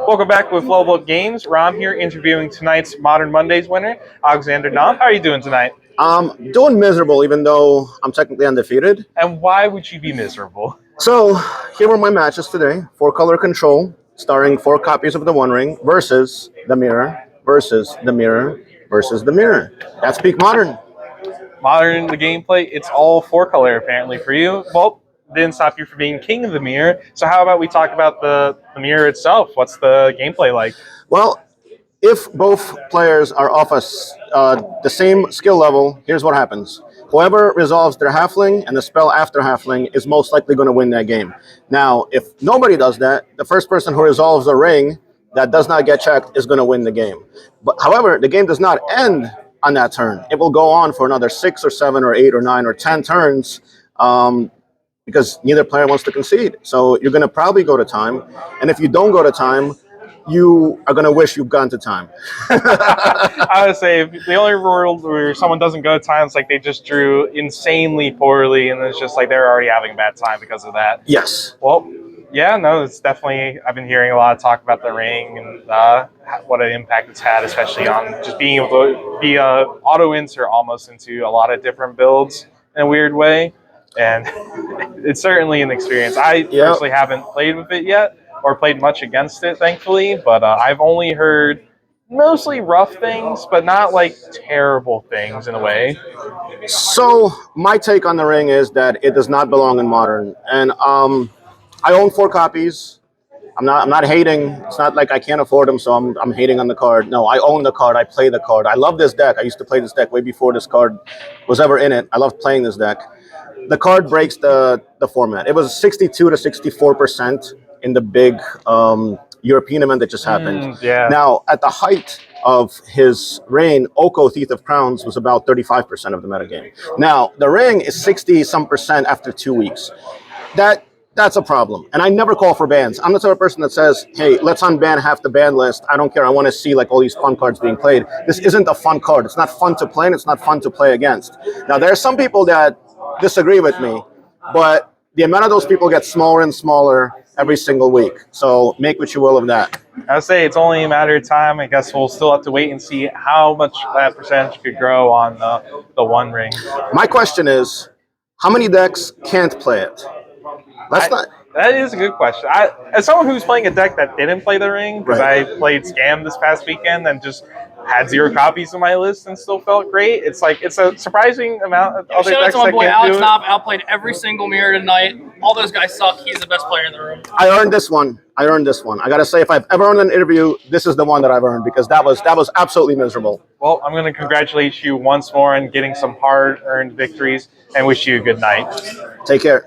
Welcome back with Level Up Games. Ron here interviewing tonight's Modern Mondays winner, Alexander Knopf. How are you doing tonight? Doing miserable, even though I'm technically undefeated. And why would you be miserable? So here were my matches today. 4-color control, starring 4 copies of the One Ring versus the mirror, versus the mirror, versus the mirror. That's peak Modern. Modern, the gameplay, it's all 4-color apparently for you. Well, didn't stop you from being king of the mirror. So how about we talk about the mirror itself? What's the gameplay like? Well, if both players are off the same skill level, here's what happens. Whoever resolves their halfling and the spell after halfling is most likely going to win that game. Now, if nobody does that, the first person who resolves a ring that does not get checked is going to win the game. But however, the game does not end on that turn. It will go on for another 6 or 7 or 8 or 9 or 10 turns because neither player wants to concede. So you're going to probably go to time. And if you don't go to time, you are going to wish you've gone to time. I would say the only world where someone doesn't go to time is like they just drew insanely poorly and it's just like they're already having a bad time because of that. Yes. Well, yeah, no, it's definitely, I've been hearing a lot of talk about the ring and what an impact it's had, especially on just being able to be a auto-insert almost into a lot of different builds in a weird way. And it's certainly an experience. I personally haven't played with it yet or played much against it, thankfully, but I've only heard mostly rough things, but not like terrible things in a way. So my take on the ring is that it does not belong in Modern. And I own 4 copies. I'm not hating. It's not like I can't afford them, so I'm hating on the card. No, I own the card. I play the card. I love this deck. I used to play this deck way before this card was ever in it. I love playing this deck. The card breaks the format. It was 62 to 64% in the big European event that just happened. Yeah. Now, at the height of his reign, Oko, Thief of Crowns, was about 35% of the metagame. Now, the ring is 60-some% after 2 weeks. That's a problem. And I never call for bans. I'm the type of person that says, hey, let's unban half the ban list. I don't care. I want to see like all these fun cards being played. This isn't a fun card. It's not fun to play and it's not fun to play against. Now, there are some people that disagree with me, but the amount of those people gets smaller and smaller every single week. So make what you will of that. I would say it's only a matter of time. I guess we'll still have to wait and see how much that percentage could grow on the One Ring. My question is, how many decks can't play it? That is a good question. As someone who's playing a deck that didn't play the ring, because I played Scam this past weekend and just had 0 copies on my list and still felt great. It's like it's a surprising amount of other decks that can't do it. Shout out to my boy Alex Knopf, outplayed every single mirror tonight. All those guys suck. He's the best player in the room. I earned this one. I gotta say, if I've ever earned an interview, this is the one that I've earned because that was absolutely miserable. Well, I'm going to congratulate you once more on getting some hard-earned victories and wish you a good night. Take care.